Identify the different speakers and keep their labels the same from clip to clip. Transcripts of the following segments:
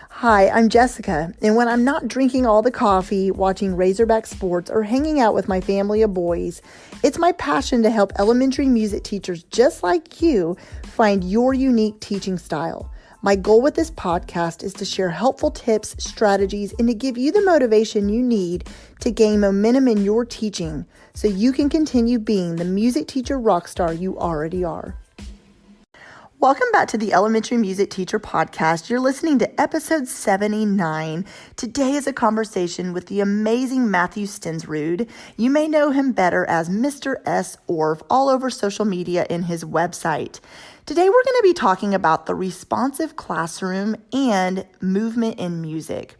Speaker 1: Hi, I'm Jessica, and when I'm not drinking all the coffee, watching Razorback sports, or hanging out with my family of boys, it's my passion to help elementary music teachers just like you find your unique teaching style. My goal with this podcast is to share helpful tips, strategies, and to give you the motivation you need to gain momentum in your teaching so you can continue being the music teacher rock star you already are. Welcome back to the Elementary Music Teacher Podcast. You're listening to episode 79. Today is a conversation with the amazing Matthew Stensrud. You may know him better as Mr. S Orff all over social media and his website. Today we're going to be talking about the responsive classroom and movement in music.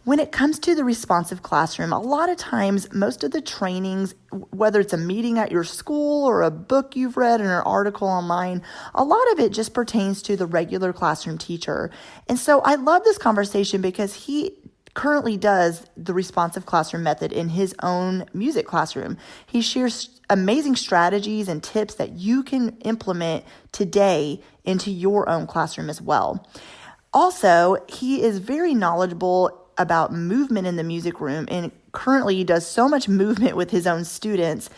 Speaker 1: When it comes to the responsive classroom, a lot of times, most of the trainings, whether it's a meeting at your school or a book you've read or an article online, a lot of it just pertains to the regular classroom teacher. And so I love this conversation because he currently does the responsive classroom method in his own music classroom. He shares amazing strategies and tips that you can implement today into your own classroom as well. Also, he is very knowledgeable about movement in the music room, and currently he does so much movement with his own students.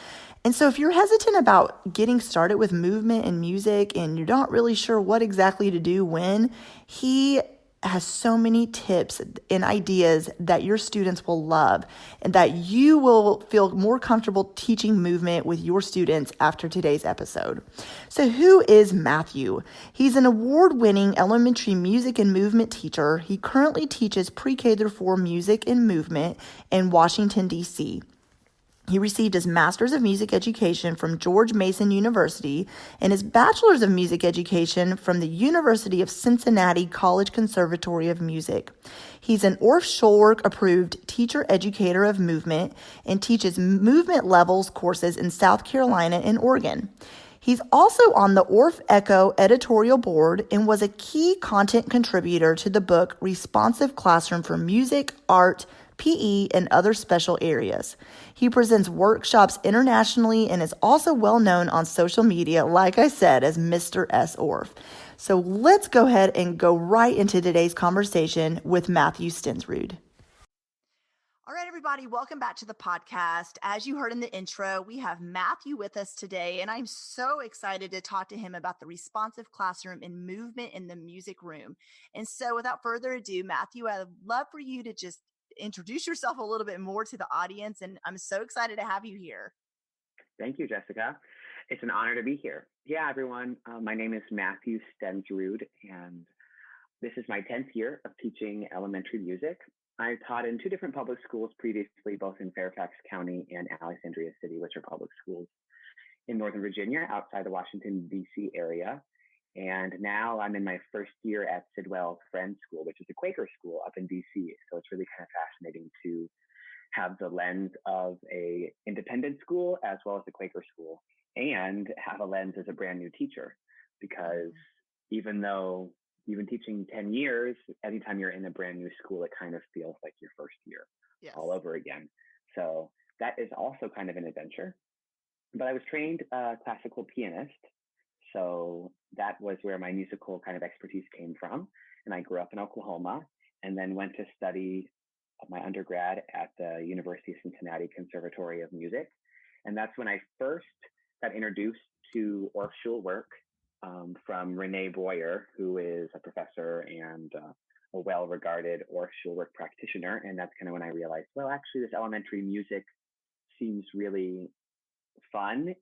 Speaker 1: And so if you're hesitant about getting started with movement and music and you're not really sure what exactly to do when, he has so many tips and ideas that your students will love and that you will feel more comfortable teaching movement with your students after today's episode. So who is Matthew? He's an award-winning elementary music and movement teacher. He currently teaches pre-K through 4 music and movement in Washington, D.C. He received his Master's of Music Education from George Mason University and his Bachelor's of Music Education from the University of Cincinnati College Conservatory of Music. He's an Orff Schulwerk approved teacher educator of movement and teaches movement levels courses in South Carolina and Oregon. He's also on the Orff Echo editorial board and was a key content contributor to the book Responsive Classroom for Music, Art, PE, and other special areas. He presents workshops internationally and is also well known on social media, like I said, as Mr. S Orff. So let's go ahead and go right into today's conversation with Matthew Stensrud. All right, everybody, welcome back to the podcast. As you heard in the intro, we have Matthew with us today, and I'm so excited to talk to him about the responsive classroom and movement in the music room. And so without further ado, Matthew, I'd love for you to just introduce yourself a little bit more to the audience, and I'm so excited to have you here.
Speaker 2: Thank you, Jessica. It's an honor to be here. Yeah, everyone, my name is Matthew Stensrud, and this is my 10th year of teaching elementary music. I taught in 2 different public schools previously, both in Fairfax County and Alexandria City, which are public schools in Northern Virginia, outside the Washington, D.C. area. And now I'm in my first year at Sidwell Friends School, which is a Quaker school up in D.C. So it's really kind of fascinating to have the lens of a independent school as well as a Quaker school, and have a lens as a brand new teacher, because even though you've been teaching 10 years, anytime you're in a brand new school, it kind of feels like your first year all over again. So that is also kind of an adventure. But I was trained classical pianist, so that was where my musical kind of expertise came from. And I grew up in Oklahoma and then went to study my undergrad at the University of Cincinnati Conservatory of Music. And that's when I first got introduced to Orff Schulwerk from Renee Boyer, who is a professor and a well-regarded Orff Schulwerk practitioner. And that's kind of when I realized, well, actually, this elementary music seems really fun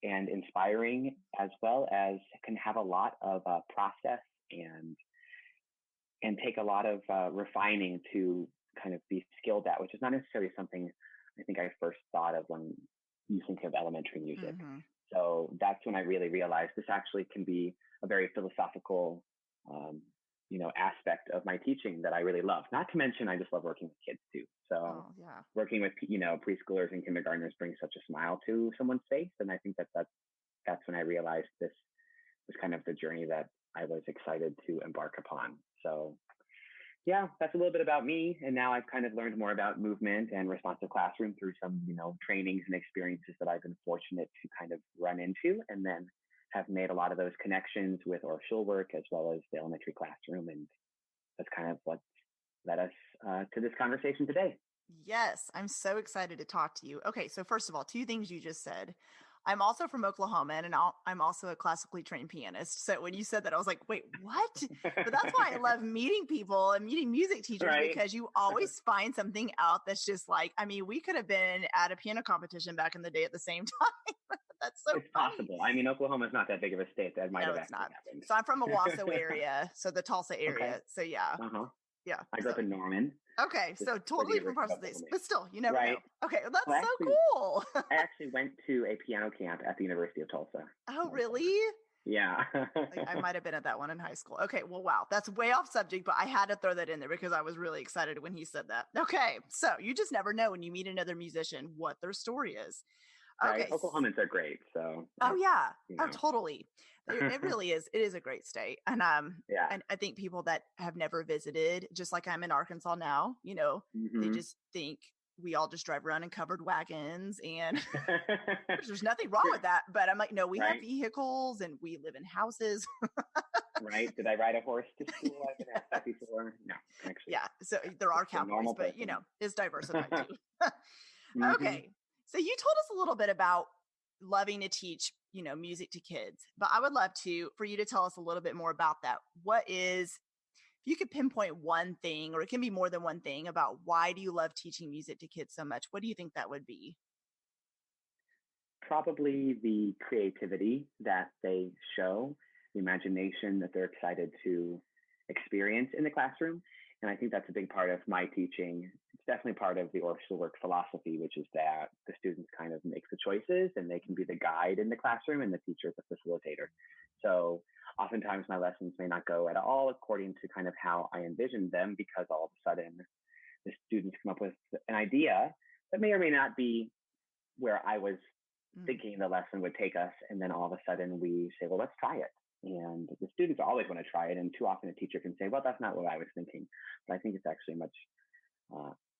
Speaker 2: and inspiring, as well as can have a lot of process and take a lot of refining to kind of be skilled at, which is not necessarily something I think I first thought of when you think of elementary music. Mm-hmm. So that's when I really realized this actually can be a very philosophical, aspect of my teaching that I really love. Not to mention, I just love working with kids too. So working with, preschoolers and kindergartners brings such a smile to someone's face. And I think that's when I realized this was kind of the journey that I was excited to embark upon. So yeah, that's a little bit about me. And now I've kind of learned more about movement and responsive classroom through some, trainings and experiences that I've been fortunate to kind of run into, and then have made a lot of those connections with Orff Schulwerk as well as the elementary classroom. And that's kind of what's led us to this conversation today.
Speaker 3: Yes, I'm so excited to talk to you. Okay, so first of all, two things you just said. I'm also from Oklahoma, and I'm also a classically trained pianist. So when you said that, I was like, wait, what? But that's why I love meeting people and meeting music teachers,
Speaker 2: Right.
Speaker 3: because you always find something out that's just like, I mean, we could have been at a piano competition back in the day at the same time. That's so
Speaker 2: It's
Speaker 3: funny.
Speaker 2: possible. I mean, Oklahoma's not that big of a state. That might
Speaker 3: No,
Speaker 2: have
Speaker 3: it's
Speaker 2: actually
Speaker 3: not.
Speaker 2: happened.
Speaker 3: So I'm from the Wasso area, so the Tulsa area.
Speaker 2: Okay.
Speaker 3: So yeah. Yeah.
Speaker 2: I grew up in Norman.
Speaker 3: Okay, so totally different parts of this, but still, you never know. Okay, well, that's
Speaker 2: Well,
Speaker 3: so cool.
Speaker 2: I actually went to a piano camp at the University of Tulsa.
Speaker 3: Oh, really?
Speaker 2: Yeah.
Speaker 3: I might have been at that one in high school. Okay, well, wow, that's way off subject, but I had to throw that in there because I was really excited when he said that. Okay, so you just never know when you meet another musician what their story is.
Speaker 2: Right.
Speaker 3: Okay.
Speaker 2: Oklahomans are great. So.
Speaker 3: Oh yeah.
Speaker 2: You know.
Speaker 3: Oh, totally. It really is. It is a great state. And
Speaker 2: yeah.
Speaker 3: And I think people that have never visited, just like I'm in Arkansas now, you know, they just think we all just drive around in covered wagons, and there's nothing wrong with that. But I'm like, no, we have vehicles and we live in houses.
Speaker 2: Right. Did I ride a horse to school? I've been asked that before. No, actually.
Speaker 3: Yeah. So there are cowboys, but you know, it's diversified too. Okay. So you told us a little bit about loving to teach, you know, music to kids, but I would love for you to tell us a little bit more about that. If you could pinpoint one thing, or it can be more than one thing, about why do you love teaching music to kids so much? What do you think that would be?
Speaker 2: Probably the creativity that they show, the imagination that they're excited to experience in the classroom. And I think that's a big part of my teaching. It's definitely part of the Orff Schoolwork philosophy, which is that the students kind of make the choices and they can be the guide in the classroom and the teacher is the facilitator. So oftentimes my lessons may not go at all according to kind of how I envisioned them, because all of a sudden the students come up with an idea that may or may not be where I was thinking the lesson would take us. And then all of a sudden we say, well, let's try it. And the students always want to try it. And too often a teacher can say, well, that's not what I was thinking. But I think it's actually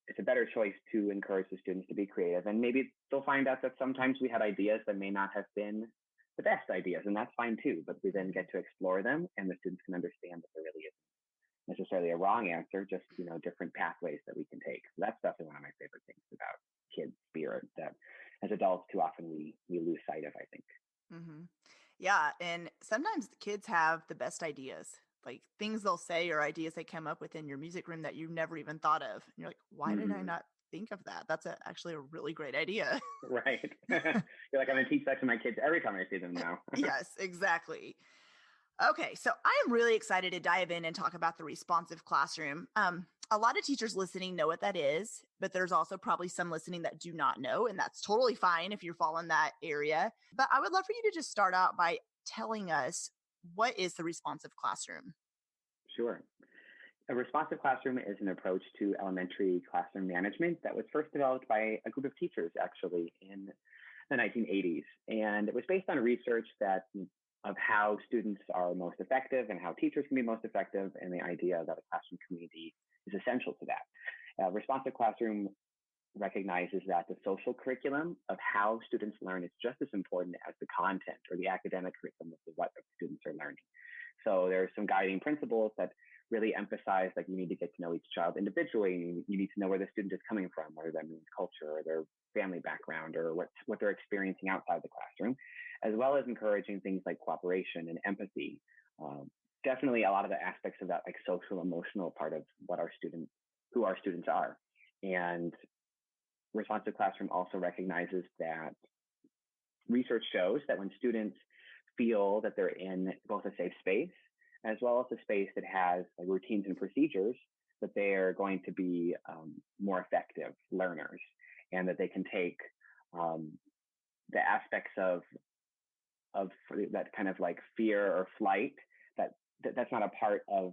Speaker 2: it's a better choice to encourage the students to be creative. And maybe they'll find out that sometimes we had ideas that may not have been the best ideas, and that's fine too. But we then get to explore them, and the students can understand that there really isn't necessarily a wrong answer, just, you know, different pathways that we can take. So that's definitely one of my favorite things about kids' spirit that as adults too often we lose sight of, I think.
Speaker 3: Yeah. And sometimes the kids have the best ideas, like things they'll say or ideas they come up with in your music room that you never even thought of. And you're like, why did I not think of that? That's actually a really great idea.
Speaker 2: Right. You're like, I'm going to teach that to my kids every time I see them now.
Speaker 3: Yes, exactly. Okay. So I am really excited to dive in and talk about the responsive classroom. A lot of teachers listening know what that is, but there's also probably some listening that do not know, and that's totally fine if you're following that area. But I would love for you to just start out by telling us, what is the responsive classroom?
Speaker 2: Sure. A responsive classroom is an approach to elementary classroom management that was first developed by a group of teachers actually in the 1980s. And it was based on research of how students are most effective and how teachers can be most effective, and the idea that a classroom community is essential to that. Responsive classroom recognizes that the social curriculum of how students learn is just as important as the content or the academic curriculum of what the students are learning. So there are some guiding principles that really emphasize, like, you need to get to know each child individually. You need to know where the student is coming from, whether that means culture or their family background or what they're experiencing outside the classroom, as well as encouraging things like cooperation and empathy. Definitely a lot of the aspects of that, like social emotional part of who our students are. And responsive classroom also recognizes that research shows that when students feel that they're in both a safe space as well as a space that has routines and procedures, that they're going to be more effective learners, and that they can take the aspects of that kind of like fear or flight, that's not a part of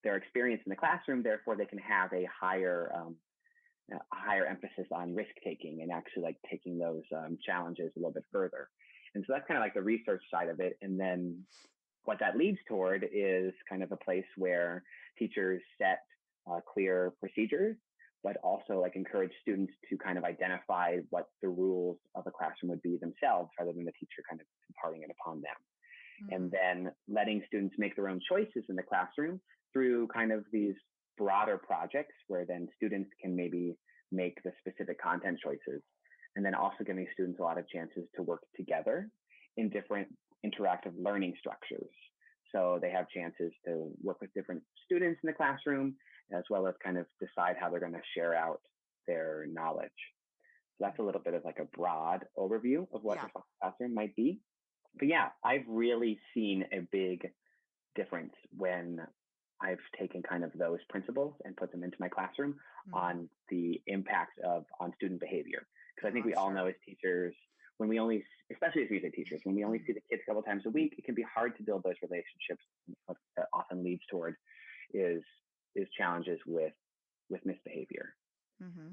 Speaker 2: their experience in the classroom. Therefore, they can have a higher emphasis on risk taking and actually like taking those challenges a little bit further. And so that's kind of like the research side of it. And then what that leads toward is kind of a place where teachers set clear procedures, but also like encourage students to kind of identify what the rules of a classroom would be themselves, rather than the teacher kind of imparting it upon them. And then letting students make their own choices in the classroom through kind of these broader projects where then students can maybe make the specific content choices, and then also giving students a lot of chances to work together in different interactive learning structures. So they have chances to work with different students in the classroom, as well as kind of decide how they're going to share out their knowledge. So that's a little bit of like a broad overview of what the classroom might be. But yeah, I've really seen a big difference when I've taken kind of those principles and put them into my classroom on the impact on student behavior. Because I think we all know as teachers, when we only, especially as music teachers, when we only see the kids a couple times a week, it can be hard to build those relationships. What that often leads toward is challenges with misbehavior.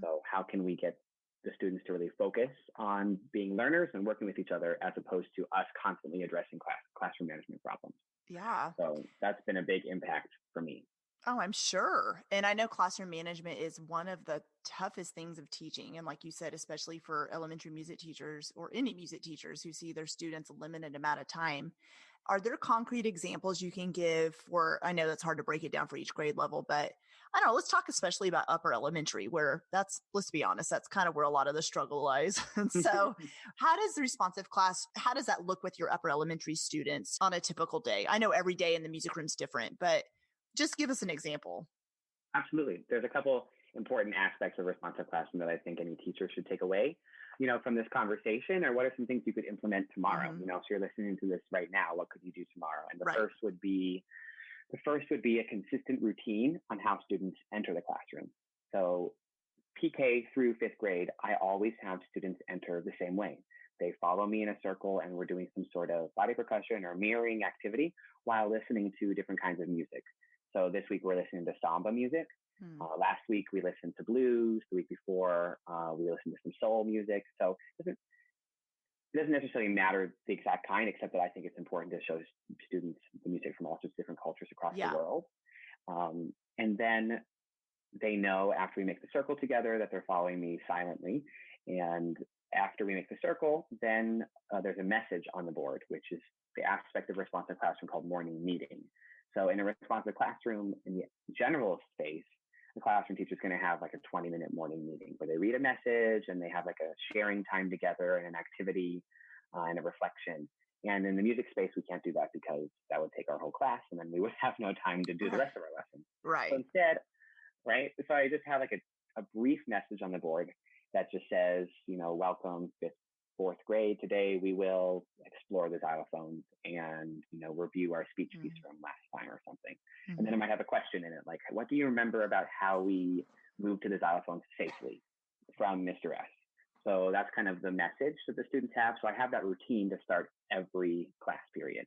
Speaker 2: So how can we get the students to really focus on being learners and working with each other, as opposed to us constantly addressing classroom management problems?
Speaker 3: Yeah.
Speaker 2: So that's been a big impact for me.
Speaker 3: Oh, I'm sure. And I know classroom management is one of the toughest things of teaching. And like you said, especially for elementary music teachers or any music teachers who see their students a limited amount of time. Are there concrete examples you can give for, I know that's hard to break it down for each grade level, but I don't know, let's talk especially about upper elementary, where let's be honest, that's kind of where a lot of the struggle lies. And so how does the responsive class, how does that look with your upper elementary students on a typical day? I know every day in the music room is different, but just give us an example.
Speaker 2: Absolutely. There's a couple important aspects of responsive classroom that I think any teacher should take away, from this conversation, or what are some things you could implement tomorrow? So you're listening to this right now, what could you do tomorrow? And the first would be a consistent routine on how students enter the classroom. So PK through fifth grade, I always have students enter the same way. They follow me in a circle, and we're doing some sort of body percussion or mirroring activity while listening to different kinds of music. So this week we're listening to samba music. Last week we listened to blues. The week before we listened to some soul music. So it doesn't necessarily matter the exact kind, except that I think it's important to show students the music from all sorts of different cultures across the world. And then they know after we make the circle together that they're following me silently. And after we make the circle, then there's a message on the board, which is the aspect of responsive classroom called morning meeting. So in a responsive classroom, in the general space, the classroom teacher is going to have like a 20-minute morning meeting where they read a message and they have like a sharing time together and an activity and a reflection. And in the music space, we can't do that because that would take our whole class, and then we would have no time to do the rest of our lesson.
Speaker 3: Right.
Speaker 2: So instead, so I just have like a brief message on the board that just says, welcome fourth grade. Today we will explore the xylophones and, review our speech piece from last time or something. And then it might have a question in it, like, what do you remember about how we moved to the xylophones safely from Mr. S? So that's kind of the message that the students have. So I have that routine to start every class period,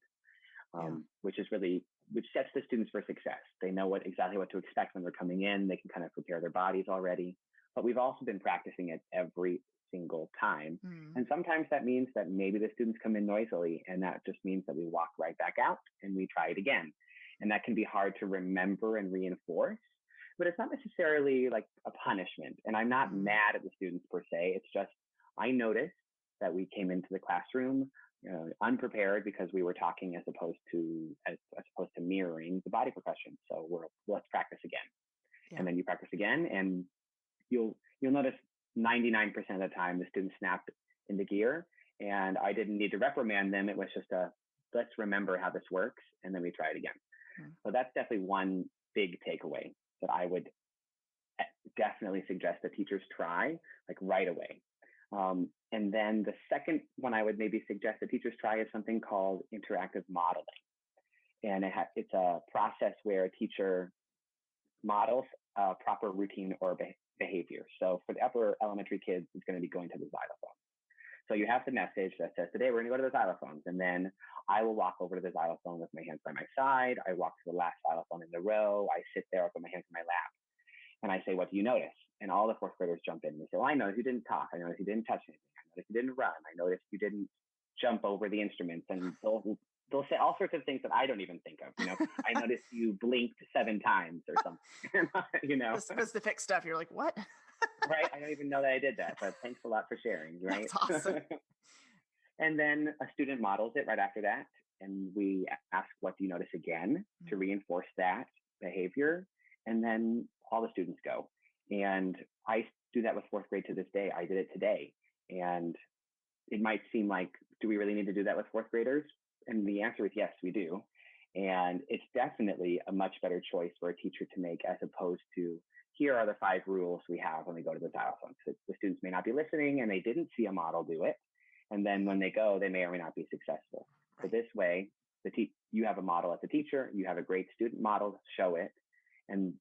Speaker 2: which sets the students for success. They know exactly what to expect when they're coming in. They can kind of prepare their bodies already. But we've also been practicing it every single time. And sometimes that means that maybe the students come in noisily, and that just means that we walk right back out and we try it again. And that can be hard to remember and reinforce, but it's not necessarily like a punishment. And I'm not mad at the students per se. It's just, I noticed that we came into the classroom unprepared because we were talking as opposed to mirroring the body percussion. So let's practice again. And then you practice again, and you'll notice 99% of the time the students snapped into gear, and I didn't need to reprimand them. It was just let's remember how this works, and then we try it again. So that's definitely one big takeaway that I would definitely suggest that teachers try, like right away. And then the second one I would maybe suggest that teachers try is something called interactive modeling. And it's a process where a teacher models a proper routine or behavior. So for the upper elementary kids, it's going to be going to the xylophone. So you have the message that says, today we're going to go to the xylophones. And then I will walk over to the xylophone with my hands by my side. I walk to the last xylophone in the row. I sit there with my hands in my lap. And I say, what do you notice? And all the fourth graders jump in. They say, well, I noticed you didn't talk. I noticed you didn't touch anything. I noticed you didn't run. I noticed you didn't jump over the instruments. And they'll say all sorts of things that I don't even think of. I noticed you blinked 7 times or something.
Speaker 3: The specific stuff. You're like, what?
Speaker 2: Right? I don't even know that I did that, but thanks a lot for sharing. Right?
Speaker 3: That's awesome.
Speaker 2: And then a student models it right after that. And we ask, what do you notice again, to reinforce that behavior. and then all the students go. And I do that with fourth grade to this day. I did it today. And it might seem like, do we really need to do that with fourth graders? And the answer is yes, we do. And it's definitely a much better choice for a teacher to make, as opposed to, here are the 5 rules we have when we go to the xylophone. So the students may not be listening and they didn't see a model do it. And then when they go, they may or may not be successful. Right. So this way, you have a model as a teacher, you have a great student model, show it. And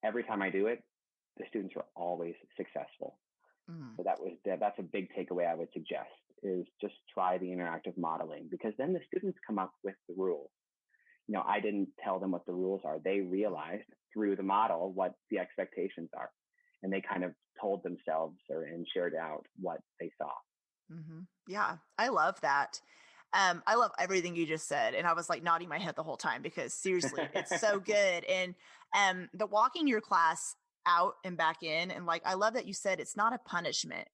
Speaker 2: every time I do it, the students are always successful. Mm. So that's a big takeaway I would suggest, is just try the interactive modeling, because then the students come up with the rules. I didn't tell them what the rules are. They realized through the model what the expectations are, and they kind of told themselves and shared out what they saw.
Speaker 3: Mm-hmm. Yeah, I love that. I love everything you just said. And I was like nodding my head the whole time, because seriously, it's so good. And the walking your class out and back in, and like, I love that you said it's not a punishment.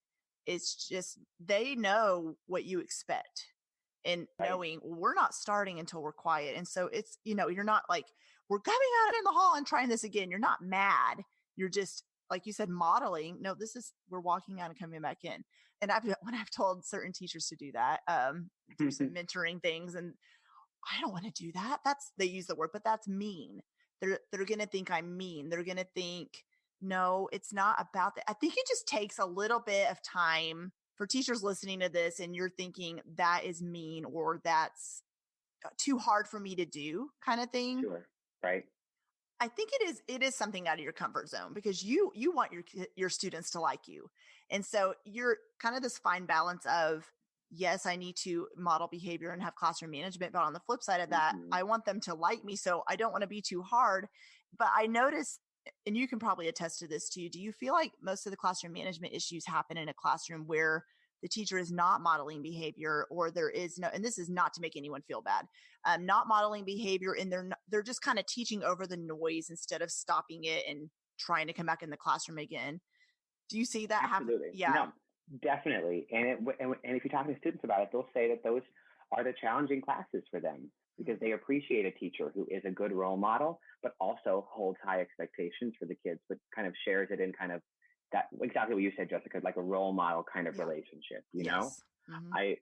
Speaker 3: It's just, they know what you expect, and knowing we're not starting until we're quiet. And so it's, you're not like, we're coming out in the hall and trying this again. You're not mad. You're just, like you said, modeling. No, we're walking out and coming back in. And when I've told certain teachers to do that, do some mentoring things, and I don't want to do that. They use the word, but that's mean. They're going to think I'm mean. They're going to think, no, it's not about that. I think it just takes a little bit of time for teachers listening to this, and you're thinking that is mean, or that's too hard for me to do, kind of thing.
Speaker 2: Sure. Right.
Speaker 3: I think it is something out of your comfort zone, because you want your students to like you. And so you're kind of this fine balance of, yes, I need to model behavior and have classroom management, but on the flip side of that, I want them to like me. So I don't want to be too hard. But I notice, and you can probably attest to this too, do you feel like most of the classroom management issues happen in a classroom where the teacher is not modeling behavior, or there is no, and this is not to make anyone feel bad, not modeling behavior, and they're just kind of teaching over the noise instead of stopping it and trying to come back in the classroom again? Do you see that happen?
Speaker 2: Absolutely.
Speaker 3: Yeah.
Speaker 2: No, definitely. And if you talk to students about it, they'll say that those are the challenging classes for them, because they appreciate a teacher who is a good role model, but also holds high expectations for the kids, but kind of shares it in kind of that, exactly what you said, Jessica, like a role model kind of relationship, know? Mm-hmm.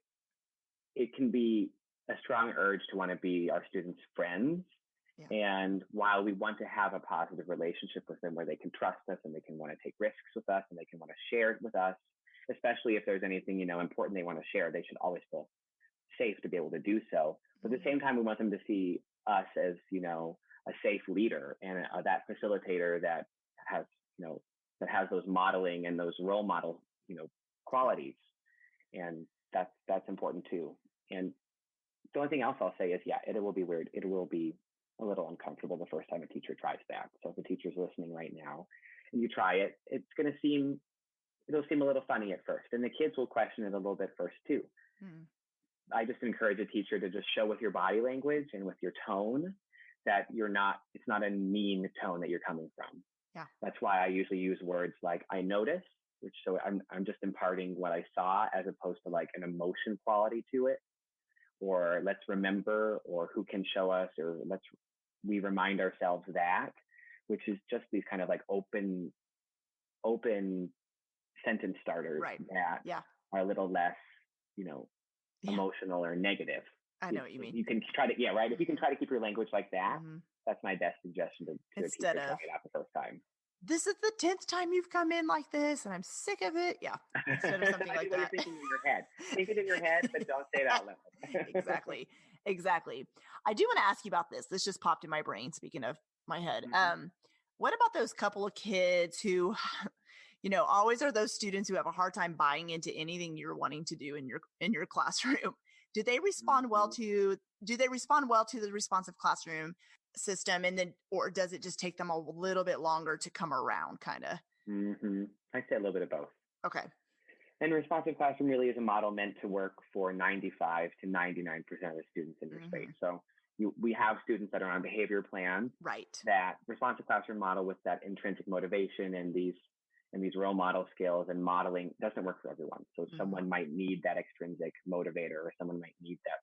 Speaker 2: It can be a strong urge to want to be our students' friends. Yeah. And while we want to have a positive relationship with them where they can trust us and they can want to take risks with us and they can want to share it with us, especially if there's anything, important they want to share, they should always feel safe to be able to do so. But at the same time, we want them to see us as, a safe leader and that facilitator that has, that has those modeling and those role model, qualities. And that's important too. And the only thing else I'll say is, it will be weird. It will be a little uncomfortable the first time a teacher tries that. So if the teacher's listening right now and you try it, it'll seem a little funny at first. And the kids will question it a little bit first too. I just encourage a teacher to just show with your body language and with your tone that it's not a mean tone that you're coming from.
Speaker 3: Yeah.
Speaker 2: That's why I usually use words like I noticed, so I'm just imparting what I saw, as opposed to like an emotion quality to it, or let's remember, or who can show us, or we remind ourselves that, which is just these kind of like open sentence starters that are a little less, emotional or negative.
Speaker 3: I know what you mean.
Speaker 2: You can try to, right. If you can try to keep your language like that, that's my best suggestion to
Speaker 3: instead
Speaker 2: a teacher trying it out the first time.
Speaker 3: This is the 10th time you've come in like this, and I'm sick of it. Yeah. Instead of something like that.
Speaker 2: You're thinking in your head. Think it in your head, but don't say it out loud.
Speaker 3: Exactly. I do want to ask you about this. This just popped in my brain, speaking of my head. What about those couple of kids who, always are those students who have a hard time buying into anything you're wanting to do in your classroom? Do they respond well to the responsive classroom system, and then, or does it just take them a little bit longer to come around, kind of?
Speaker 2: I'd say a little bit of both.
Speaker 3: Okay.
Speaker 2: And responsive classroom really is a model meant to work for 95 to 99% of the students in your space. So we have students that are on behavior plans.
Speaker 3: Right.
Speaker 2: That responsive classroom model with that intrinsic motivation and these role model skills and modeling doesn't work for everyone. So someone might need that extrinsic motivator, or someone might need that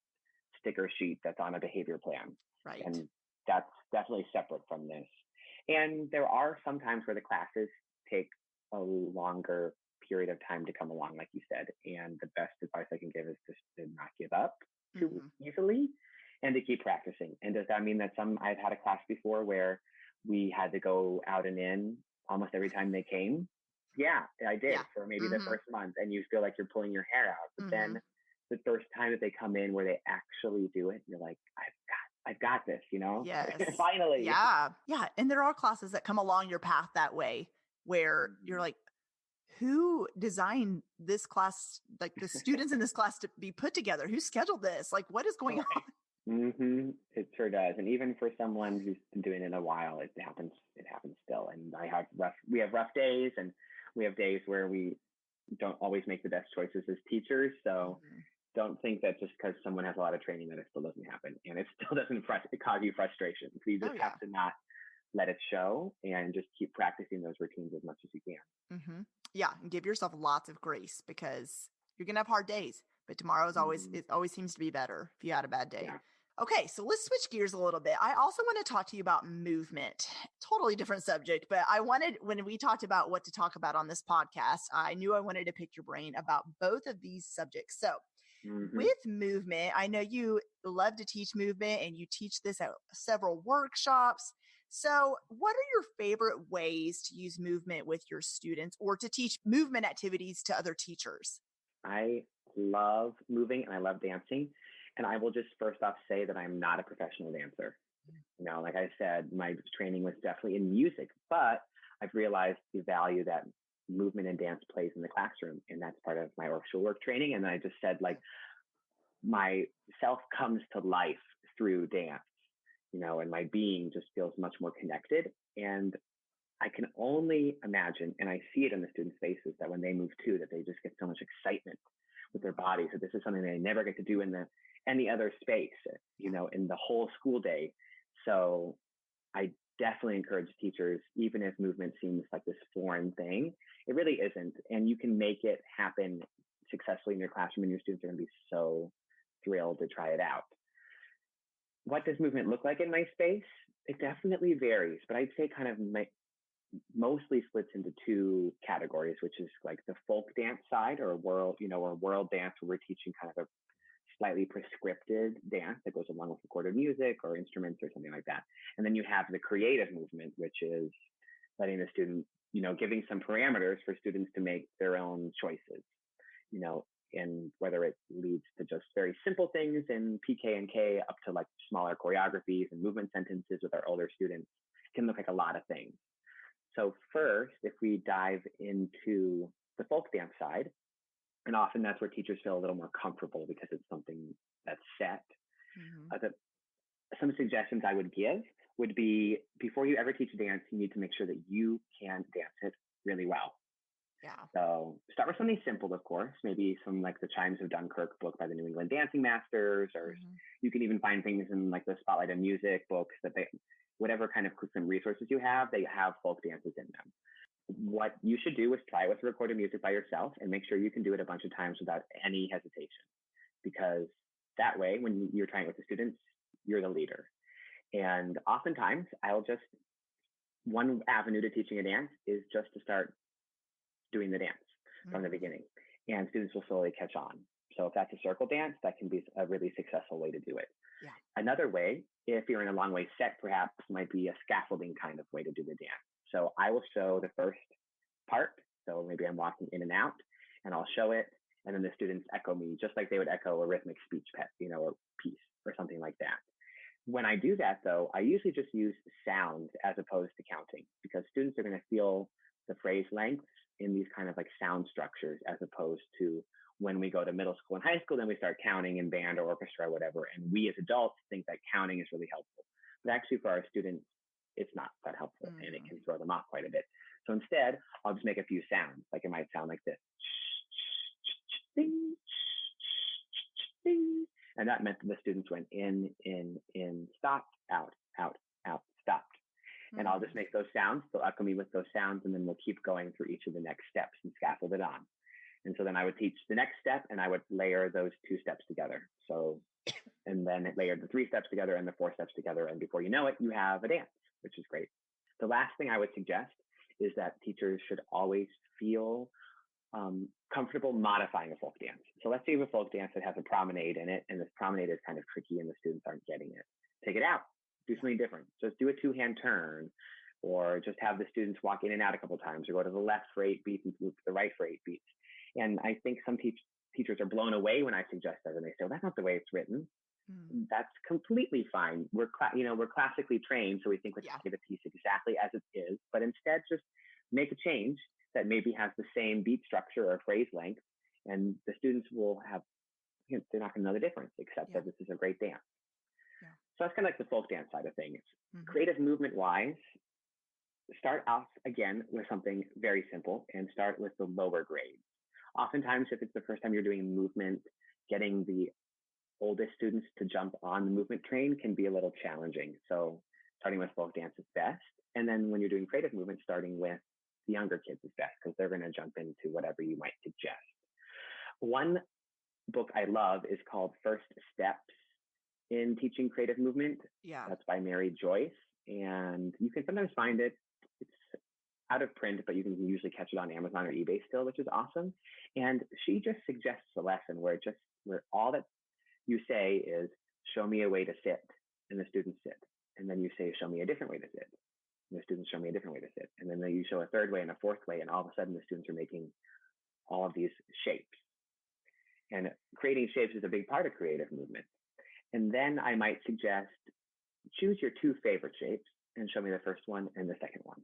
Speaker 2: sticker sheet that's on a behavior plan.
Speaker 3: Right.
Speaker 2: And that's definitely separate from this. And there are some times where the classes take a longer period of time to come along, like you said. And the best advice I can give is just to not give up too easily and to keep practicing. And does that mean that I've had a class before where we had to go out and in almost every time they came? Yeah, I did for maybe the first month, and you feel like you're pulling your hair out. But then the first time that they come in where they actually do it, you're like, I've got this,
Speaker 3: Yes.
Speaker 2: Finally.
Speaker 3: Yeah. Yeah. And there are classes that come along your path that way where you're like, who designed this class, like the students in this class to be put together? Who scheduled this? Like, what is going on?
Speaker 2: It sure does. And even for someone who's been doing it a while, it happens still. And we have rough days, and we have days where we don't always make the best choices as teachers. So don't think that just because someone has a lot of training that it still doesn't happen, and it still doesn't cause you frustration. So you just have to not let it show and just keep practicing those routines as much as you can.
Speaker 3: Yeah. And give yourself lots of grace, because you're going to have hard days, but tomorrow is it always seems to be better if you had a bad day.
Speaker 2: Yeah.
Speaker 3: Okay. So let's switch gears a little bit. I also want to talk to you about movement, totally different subject, but when we talked about what to talk about on this podcast, I knew I wanted to pick your brain about both of these subjects. So with movement, I know you love to teach movement, and you teach this at several workshops. So what are your favorite ways to use movement with your students, or to teach movement activities to other teachers?
Speaker 2: I love moving and I love dancing. And I will just first off say that I'm not a professional dancer. Like I said, my training was definitely in music, but I've realized the value that movement and dance plays in the classroom. And that's part of my orchestral work training. And I just said, like, my self comes to life through dance, and my being just feels much more connected. And I can only imagine, and I see it in the students' faces, that when they move too, that they just get so much excitement with their bodies, that this is something they never get to do in any other space, in the whole school day. So I definitely encourage teachers, even if movement seems like this foreign thing, it really isn't. And you can make it happen successfully in your classroom, and your students are going to be so thrilled to try it out. What does movement look like in my space? It definitely varies, but I'd say kind of mostly splits into two categories, which is like the folk dance side, or world dance, where we're teaching kind of a slightly prescripted dance that goes along with recorded music or instruments or something like that. And then you have the creative movement, which is letting the student, giving some parameters for students to make their own choices, and whether it leads to just very simple things in PK and K up to like smaller choreographies and movement sentences with our older students, it can look like a lot of things. So first, if we dive into the folk dance side, and often that's where teachers feel a little more comfortable because it's something that's set. Some suggestions I would give would be, before you ever teach a dance, you need to make sure that you can dance it really well.
Speaker 3: Yeah.
Speaker 2: So start with something simple, of course, maybe some like the Chimes of Dunkirk book by the New England Dancing Masters, or you can even find things in like the Spotlight of Music books that whatever kind of resources you have, they have folk dances in them. What you should do is try with recorded music by yourself and make sure you can do it a bunch of times without any hesitation, because that way, when you're trying it with the students, you're the leader. And oftentimes one avenue to teaching a dance is just to start doing the dance from the beginning, and students will slowly catch on. So if that's a circle dance, that can be a really successful way to do it.
Speaker 3: Yeah.
Speaker 2: Another way, if you're in a long way set, perhaps might be a scaffolding kind of way to do the dance. So I will show the first part. So maybe I'm walking in and out, and I'll show it, and then the students echo me just like they would echo a rhythmic speech or piece or something like that. When I do that, though, I usually just use sounds as opposed to counting, because students are going to feel the phrase lengths in these kind of like sound structures, as opposed to when we go to middle school and high school, then we start counting in band or orchestra or whatever. And we as adults think that counting is really helpful. But actually for our students, it's not that helpful, and it can throw them off quite a bit. So instead, I'll just make a few sounds. Like it might sound like this. And that meant that the students went in, stopped, out, stopped. And I'll just make those sounds. They'll echo me with those sounds, and then we'll keep going through each of the next steps and scaffold it on. And so then I would teach the next step, and I would layer those 2 steps together. So, and then layer the 3 steps together and the 4 steps together. And before you know it, you have a dance, which is great. The last thing I would suggest is that teachers should always feel comfortable modifying a folk dance. So let's say you have a folk dance that has a promenade in it, and this promenade is kind of tricky and the students aren't getting it. Take it out, do something different. Just do a 2-hand turn, or just have the students walk in and out a couple times, or go to the left for 8 beats and to the right for 8 beats. And I think some teachers are blown away when I suggest that, and they say, well, that's not the way it's written. That's completely fine. We're classically trained, so we think we have to play the piece exactly as it is, but instead just make a change that maybe has the same beat structure or phrase length, and the students will have, they're not going to know the difference, except that this is a great dance. Yeah. So that's kind of like the folk dance side of things. Creative movement wise, start off again with something very simple and start with the lower grades. Oftentimes, if it's the first time you're doing movement, getting the oldest students to jump on the movement train can be a little challenging. So starting with folk dance is best. And then when you're doing creative movement, starting with the younger kids is best, because they're going to jump into whatever you might suggest. One book I love is called First Steps in Teaching Creative Movement. Yeah. That's by Mary Joyce. And you can sometimes find it. It's out of print, but you can usually catch it on Amazon or eBay still, which is awesome. And she just suggests a lesson where all that you say is, show me a way to sit, and the students sit. And then you say, show me a different way to sit, and the students show me a different way to sit. And then you show a third way and a fourth way, and all of a sudden the students are making all of these shapes. And creating shapes is a big part of creative movement. And then I might suggest, choose your 2 favorite shapes and show me the first one and the second one.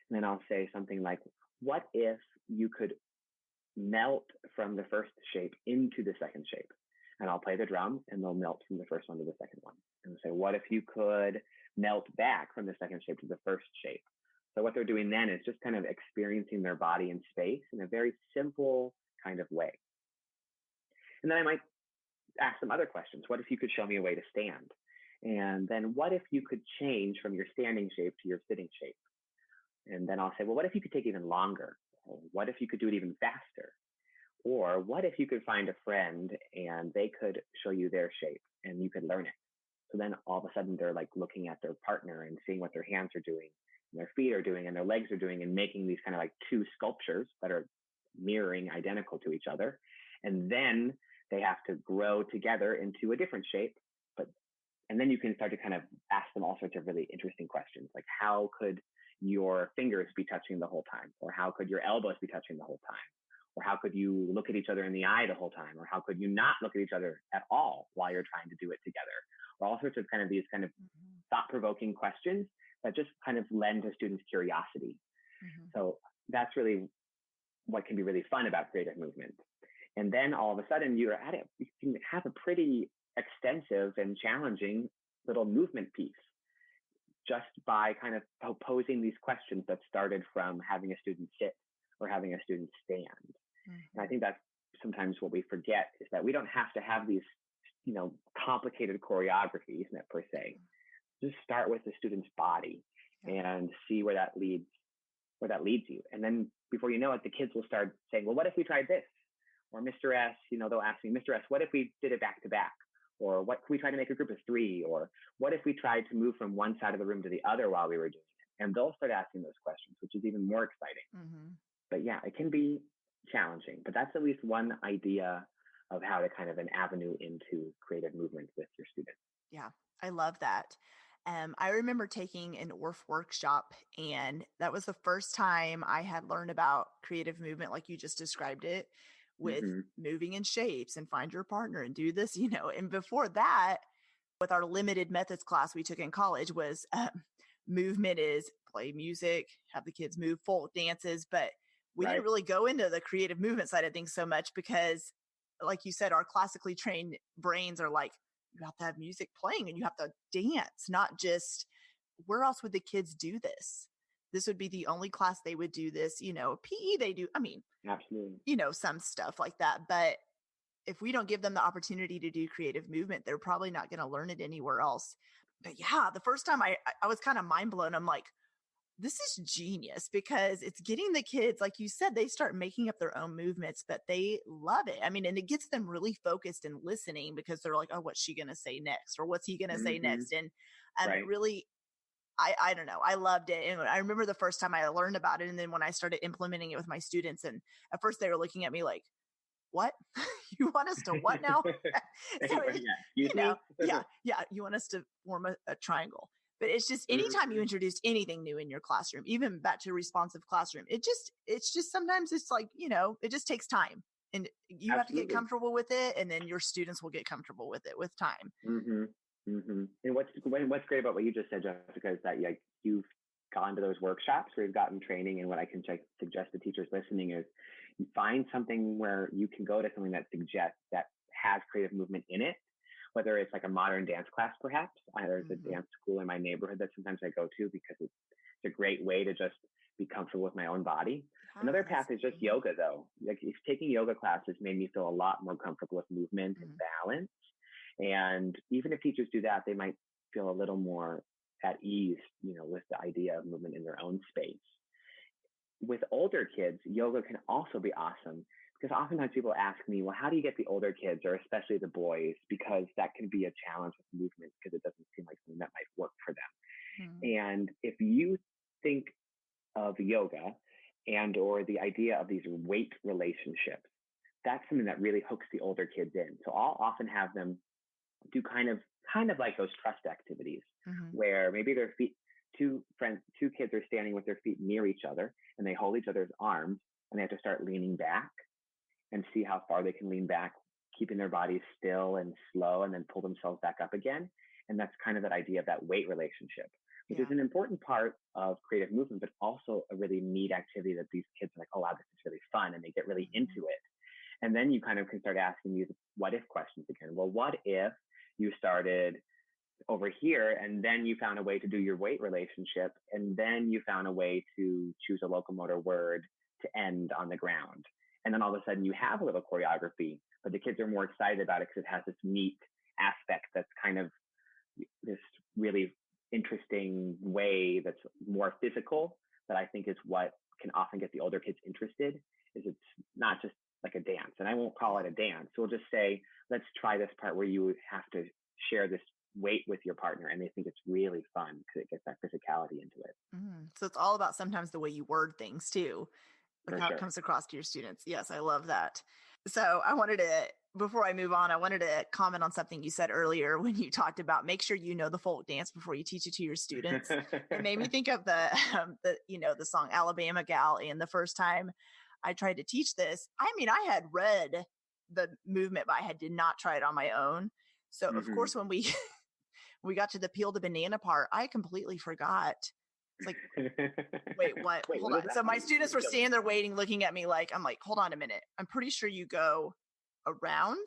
Speaker 2: And then I'll say something like, what if you could melt from the first shape into the second shape? And I'll play the drum, and they'll melt from the first one to the second one. And say, what if you could melt back from the second shape to the first shape? So what they're doing then is just kind of experiencing their body in space in a very simple kind of way. And then I might ask some other questions. What if you could show me a way to stand? And then what if you could change from your standing shape to your sitting shape? And then I'll say, well, what if you could take even longer? Or what if you could do it even faster? Or what if you could find a friend and they could show you their shape and you could learn it? So then all of a sudden they're like looking at their partner and seeing what their hands are doing, and their feet are doing, and their legs are doing, and making these kind of like 2 sculptures that are mirroring, identical to each other. And then they have to grow together into a different shape. And then you can start to kind of ask them all sorts of really interesting questions, like how could your fingers be touching the whole time? Or how could your elbows be touching the whole time? Or how could you look at each other in the eye the whole time? Or how could you not look at each other at all while you're trying to do it together? Or all sorts of kind of these kind of thought-provoking questions that just kind of lend to students' curiosity. So that's really what can be really fun about creative movement. And then all of a sudden you're at it, you can have a pretty extensive and challenging little movement piece just by kind of posing these questions that started from having a student sit or having a student stand. And I think that's sometimes what we forget, is that we don't have to have these, complicated choreographies per se. Just start with the student's body and see where that leads you. And then before you know it, the kids will start saying, well, what if we tried this? Or Mr. S, they'll ask me, Mr. S, what if we did it back to back? Or what can we try to make a group of 3? Or what if we tried to move from one side of the room to the other while we were doing it? And they'll start asking those questions, which is even more exciting. But yeah, it can be challenging, but that's at least one idea of how to kind of an avenue into creative movement with your students.
Speaker 3: Yeah, I love that. I remember taking an Orff workshop, and that was the first time I had learned about creative movement, like you just described it, with moving in shapes and find your partner and do this, and before that, with our limited methods class we took in college was movement is play music, have the kids move folk dances, but we didn't really go into the creative movement side of things so much because, like you said, our classically trained brains are like, you have to have music playing and you have to dance, not just, where else would the kids do this? This would be the only class they would do this, PE they do. I mean,
Speaker 2: absolutely,
Speaker 3: some stuff like that. But if we don't give them the opportunity to do creative movement, they're probably not going to learn it anywhere else. But yeah, the first time I was kind of mind blown. I'm like, this is genius, because it's getting the kids, like you said, they start making up their own movements, but they love it. I mean, and it gets them really focused and listening, because they're like, oh, what's she going to say next? Or what's he going to say next? And it really I don't know. I loved it. And I remember the first time I learned about it. And then when I started implementing it with my students, and at first they were looking at me like, what? You want us to what now? So,
Speaker 2: Excuse me?
Speaker 3: yeah. You want us to form a triangle. But it's just anytime you introduced anything new in your classroom, even back to responsive classroom, it's just sometimes it's like, it just takes time, and you have to get comfortable with it. And then your students will get comfortable with it with time.
Speaker 2: And what's great about what you just said, Jessica, is that you've gone to those workshops where you've gotten training. And what I can suggest to teachers listening is you find something where you can go to something that has creative movement in it. Whether it's like a modern dance class, perhaps. There's a dance school in my neighborhood that sometimes I go to because it's a great way to just be comfortable with my own body. Another path is just yoga, though. Like, if taking yoga classes made me feel a lot more comfortable with movement and balance. And even if teachers do that, they might feel a little more at ease, with the idea of movement in their own space. With older kids, yoga can also be awesome. Because oftentimes people ask me, well, how do you get the older kids, or especially the boys? Because that can be a challenge with movement, because it doesn't seem like something that might work for them. And if you think of yoga or the idea of these weight relationships, that's something that really hooks the older kids in. So I'll often have them do kind of like those trust activities, where maybe their feet, two kids are standing with their feet near each other, and they hold each other's arms, and they have to start leaning back and see how far they can lean back, keeping their bodies still and slow, and then pull themselves back up again. And that's kind of that idea of that weight relationship, which is an important part of creative movement, but also a really neat activity that these kids are like, oh, wow, this is really fun. And they get really into it. And then you kind of can start asking these what if questions again. Well, what if you started over here, and then you found a way to do your weight relationship, and then you found a way to choose a locomotor word to end on the ground. And then all of a sudden you have a little choreography, but the kids are more excited about it because it has this neat aspect that's kind of this really interesting way that's more physical, that I think is what can often get the older kids interested. Is it's not just like a dance, and I won't call it a dance. We'll just say, let's try this part where you have to share this weight with your partner, and they think it's really fun because it gets that physicality into it.
Speaker 3: So it's all about sometimes the way you word things too, like how it comes across to your students. Yes, I love that. So before I move on, I wanted to comment on something you said earlier when you talked about make sure you know the folk dance before you teach it to your students. It made me think of the song Alabama Gal. And the first time I tried to teach this, I had read the movement, but I did not try it on my own. So of course, when we got to the peel the banana part, I completely forgot. It's like, wait, what? Hold on. So my students were standing there waiting, looking at me like, I'm like, hold on a minute. I'm pretty sure you go around.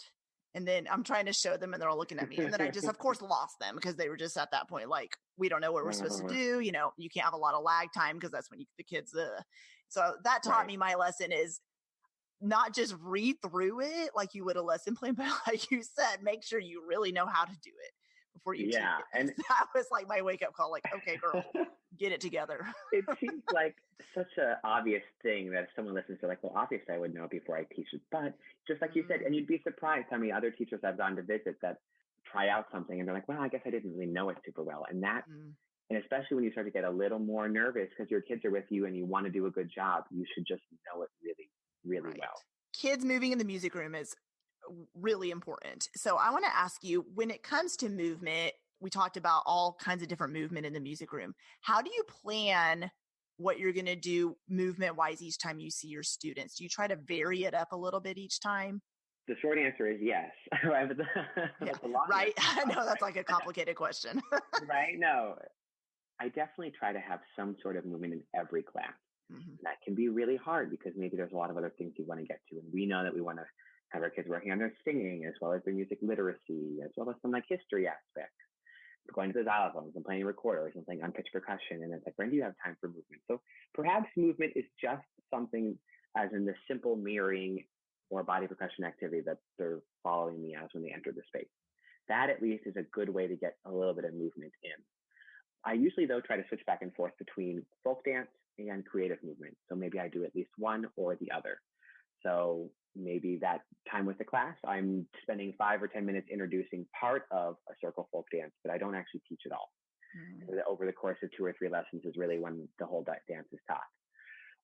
Speaker 3: And then I'm trying to show them, and they're all looking at me. And then I just, of course, lost them because they were just at that point, like, we don't know what we're supposed to do. You can't have a lot of lag time because that's when the kids, so that taught me my lesson is not just read through it like you would a lesson plan, but like you said, make sure you really know how to do it before you teach it. And that was like my wake-up call, like, okay, girl, get it together.
Speaker 2: It seems like such an obvious thing that if someone listens to, like, well, obviously I would know before I teach it. But just like you said, and you'd be surprised how many other teachers I've gone to visit that try out something and they're like, well, I guess I didn't really know it super well. And that, and especially when you start to get a little more nervous because your kids are with you and you want to do a good job, you should just know it really, really well.
Speaker 3: Kids moving in the music room is really important. So I want to ask you, when it comes to movement, we talked about all kinds of different movement in the music room. How do you plan what you're going to do movement wise each time you see your students? Do you try to vary it up a little bit each time?
Speaker 2: The short answer is yes. Right?
Speaker 3: Right. I know that's like a complicated question.
Speaker 2: Right. No, I definitely try to have some sort of movement in every class. That can be really hard because maybe there's a lot of other things you want to get to. And we know that we want to have our kids working on their singing as well as their music literacy, as well as some like history aspects. Going to the xylophones and playing recorders and playing on-pitch percussion. And it's like, when do you have time for movement? So perhaps movement is just something as in the simple mirroring or body percussion activity that they're following me as when they enter the space. That at least is a good way to get a little bit of movement in. I usually, though, try to switch back and forth between folk dance and creative movement. So maybe I do at least one or the other. So maybe that time with the class, I'm spending 5 or 10 minutes introducing part of a circle folk dance, but I don't actually teach it all. So that over the course of 2 or 3 lessons is really when the whole dance is taught.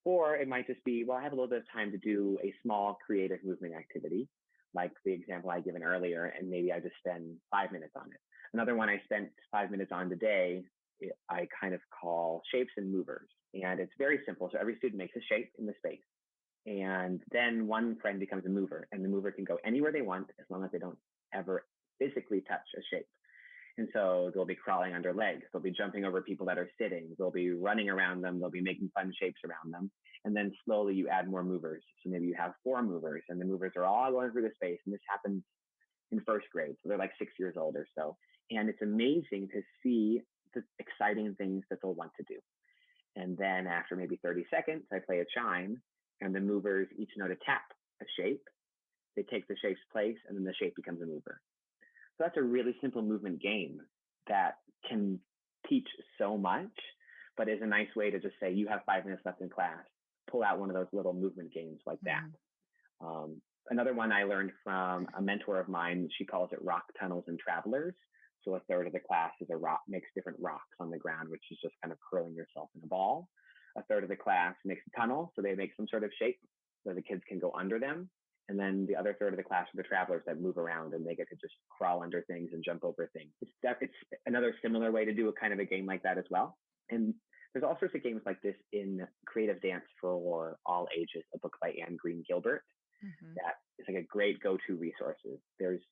Speaker 2: Or it might just be, well, I have a little bit of time to do a small creative movement activity, like the example I given earlier, and maybe I just spend 5 minutes on it. Another one I spent 5 minutes on today, I kind of call shapes and movers. And it's very simple. So every student makes a shape in the space. And then one friend becomes a mover, and the mover can go anywhere they want as long as they don't ever physically touch a shape. And so they'll be crawling under legs. They'll be jumping over people that are sitting. They'll be running around them. They'll be making fun shapes around them. And then slowly you add more movers. So maybe you have 4 movers, and the movers are all going through the space. And this happens in first grade. So they're like 6 years old or so. And it's amazing to see the exciting things that they'll want to do. And then after maybe 30 seconds, I play a chime, and the movers each know to tap a shape. They take the shape's place, and then the shape becomes a mover. So that's a really simple movement game that can teach so much, but is a nice way to just say, you have 5 minutes left in class, pull out one of those little movement games like that. Another one I learned from a mentor of mine, she calls it rock tunnels and travelers. So a third of the class is makes different rocks on the ground, which is just kind of curling yourself in a ball. A third of the class makes a tunnel, so they make some sort of shape so the kids can go under them. And then the other third of the class are the travelers that move around, and they get to just crawl under things and jump over things. It's another similar way to do a kind of a game like that as well. And there's all sorts of games like this in Creative Dance for All Ages, a book by Anne Green Gilbert. That is like a great go-to resources. There's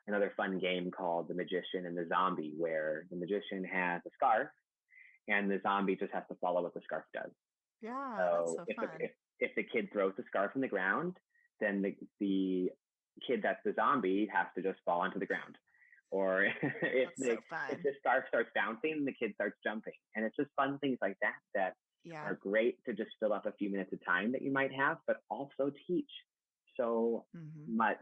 Speaker 2: another fun game called The Magician and the Zombie, where the magician has a scarf and the zombie just has to follow what the scarf does.
Speaker 3: Yeah,
Speaker 2: so
Speaker 3: that's so fun.
Speaker 2: If the kid throws the scarf on the ground, then the kid that's the zombie has to just fall onto the ground. Or if the scarf starts bouncing, the kid starts jumping. And it's just fun things like that are great to just fill up a few minutes of time that you might have, but also teach so much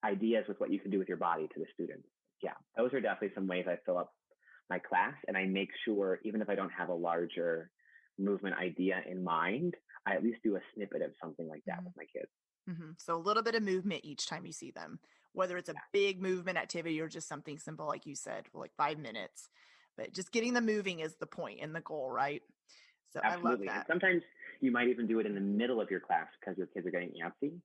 Speaker 2: ideas with what you can do with your body to the students. Yeah, those are definitely some ways I fill up my class, and I make sure, even if I don't have a larger movement idea in mind, I at least do a snippet of something like that with my kids.
Speaker 3: So a little bit of movement each time you see them, whether it's a big movement activity or just something simple, like you said, for like 5 minutes. But just getting them moving is the point and the goal, right? So
Speaker 2: absolutely.
Speaker 3: I love that.
Speaker 2: And sometimes you might even do it in the middle of your class because your kids are getting antsy.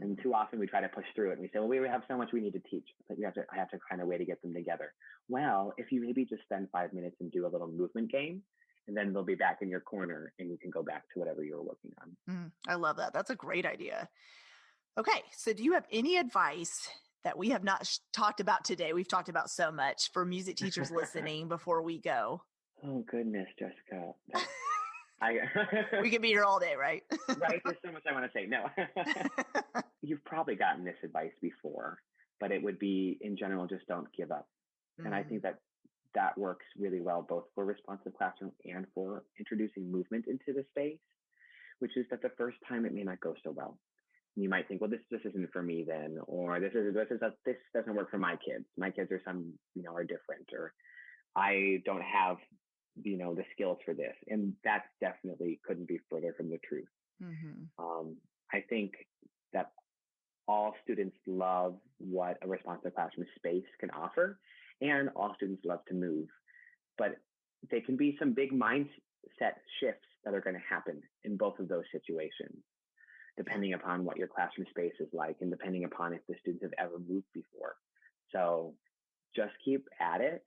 Speaker 2: And too often we try to push through it and we say, well, we have so much we need to teach, but I have to find a way to get them together. Well, if you maybe just spend 5 minutes and do a little movement game, and then they'll be back in your corner and you can go back to whatever you're working on.
Speaker 3: I love that. That's a great idea. Okay. So do you have any advice that we have not talked about today? We've talked about so much for music teachers listening before we go.
Speaker 2: Oh, goodness, Jessica.
Speaker 3: We could be here all day, right?
Speaker 2: Right. There's so much I want to say. No. You've probably gotten this advice before, but it would be, in general, just don't give up. And I think that works really well, both for responsive classroom and for introducing movement into the space, which is that the first time it may not go so well. You might think, well, this isn't for me then, or this doesn't work for my kids. My kids are are different, or I don't have, the skills for this. And that definitely couldn't be further from the truth. I think that all students love what a responsive classroom space can offer, and all students love to move, but there can be some big mindset shifts that are going to happen in both of those situations, depending upon what your classroom space is like and depending upon if the students have ever moved before. So just keep at it,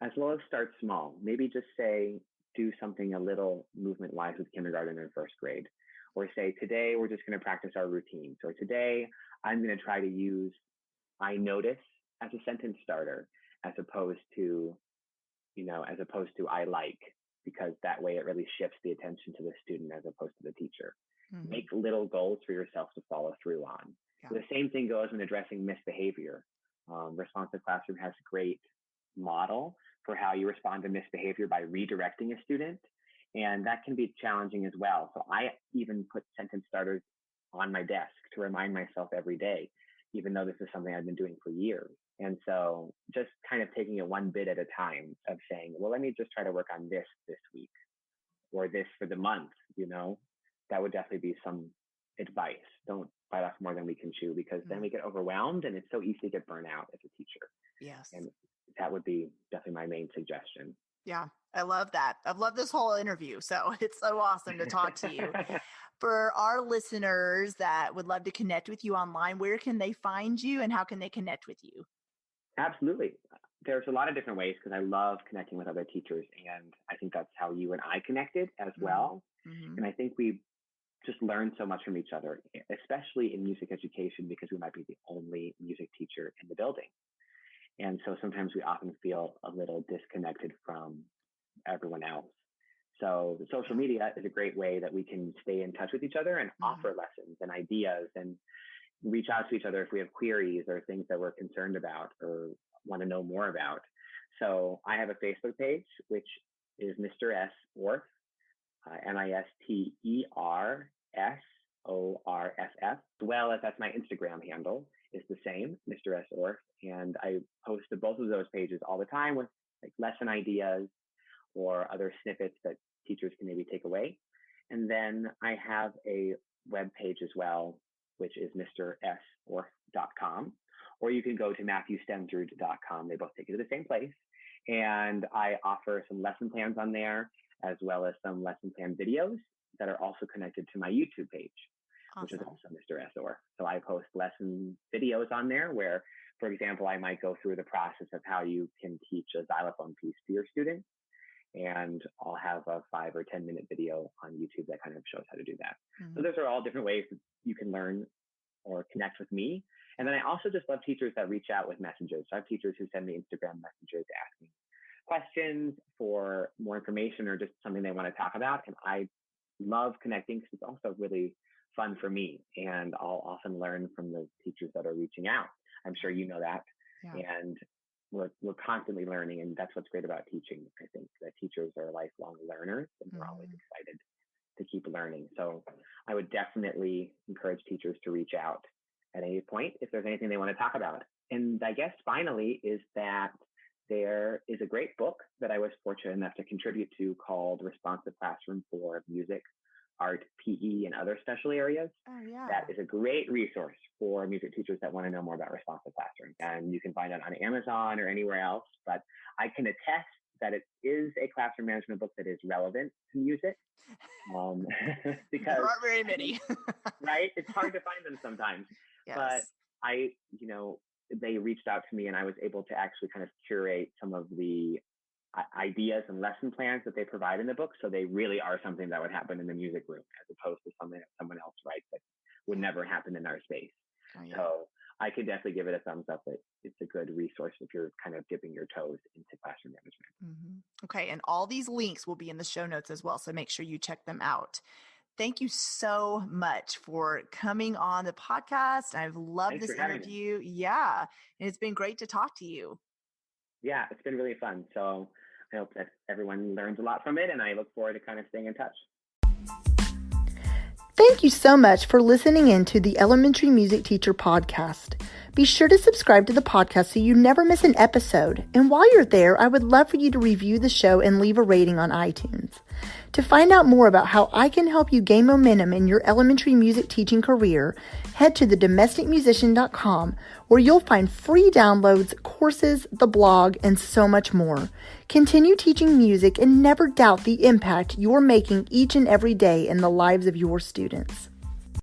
Speaker 2: as well as start small. Maybe just say, do something a little movement-wise with kindergarten and first grade. Or say, today we're just going to practice our routines. Or today I'm going to try to use I notice as a sentence starter, as opposed to I like, because that way it really shifts the attention to the student as opposed to the teacher. Make little goals for yourself to follow through on. The same thing goes when addressing misbehavior. Responsive Classroom has a great model for how you respond to misbehavior by redirecting a student. And that can be challenging as well. So I even put sentence starters on my desk to remind myself every day, even though this is something I've been doing for years. And so just kind of taking it one bit at a time of saying, well, let me just try to work on this week, or this for the month, that would definitely be some advice. Don't bite off more than we can chew, because then we get overwhelmed and it's so easy to get burnt out as a teacher.
Speaker 3: Yes.
Speaker 2: And that would be definitely my main suggestion.
Speaker 3: Yeah, I love that. I've loved this whole interview. So it's so awesome to talk to you. For our listeners that would love to connect with you online, where can they find you and how can they connect with you?
Speaker 2: Absolutely. There's a lot of different ways because I love connecting with other teachers. And I think that's how you and I connected as well.
Speaker 3: Mm-hmm.
Speaker 2: And I think we just learn so much from each other, especially in music education, because we might be the only music teacher in the building. And so sometimes we often feel a little disconnected from everyone else. So the social media is a great way that we can stay in touch with each other and offer lessons and ideas and reach out to each other if we have queries or things that we're concerned about or want to know more about. So I have a Facebook page, which is Mr. S Orff, MisterSorff, as well as that's my Instagram handle is the same, Mr. S Orff. And I post to both of those pages all the time with like lesson ideas or other snippets that teachers can maybe take away. And then I have a web page as well, which is MrSorff.com, or you can go to MatthewStensrud.com. They both take you to the same place. And I offer some lesson plans on there, as well as some lesson plan videos that are also connected to my YouTube page, which is also Mr. S Orff. So I post lesson videos on there where, for example, I might go through the process of how you can teach a xylophone piece to your students. And I'll have a 5 or 10 minute video on YouTube that kind of shows how to do that. So those are all different ways that you can learn or connect with me. And then I also just love teachers that reach out with messages. So I have teachers who send me Instagram messages asking questions for more information or just something they want to talk about. And I love connecting because it's also really fun for me. And I'll often learn from the teachers that are reaching out. I'm sure you know that. Yeah. And we're constantly learning, and that's what's great about teaching. I think that teachers are lifelong learners, and we're always excited to keep learning. So I would definitely encourage teachers to reach out at any point if there's anything they want to talk about. And I guess finally is that there is a great book that I was fortunate enough to contribute to called Responsive Classroom for Music, Art, PE, and Other Special Areas.
Speaker 3: Oh, yeah.
Speaker 2: That is a great resource for music teachers that want to know more about responsive classroom. And you can find it on Amazon or anywhere else. But I can attest that it is a classroom management book that is relevant to music. Because
Speaker 3: there aren't very many.
Speaker 2: Right? It's hard to find them sometimes. Yes. But they reached out to me and I was able to actually kind of curate some of the ideas and lesson plans that they provide in the book. So they really are something that would happen in the music room as opposed to something that someone else writes that would never happen in our space. Oh, yeah. So I could definitely give it a thumbs up that it's a good resource if you're kind of dipping your toes into classroom management.
Speaker 3: Okay. And all these links will be in the show notes as well. So make sure you check them out. Thank you so much for coming on the podcast. I've loved this interview. Yeah. And it's been great to talk to you.
Speaker 2: Yeah, it's been really fun. So I hope that everyone learns a lot from it, and I look forward to kind of staying in touch.
Speaker 1: Thank you so much for listening in to the Elementary Music Teacher Podcast. Be sure to subscribe to the podcast so you never miss an episode. And while you're there, I would love for you to review the show and leave a rating on iTunes. To find out more about how I can help you gain momentum in your elementary music teaching career, head to thedomesticmusician.com, where you'll find free downloads, courses, the blog, and so much more. Continue teaching music and never doubt the impact you're making each and every day in the lives of your students.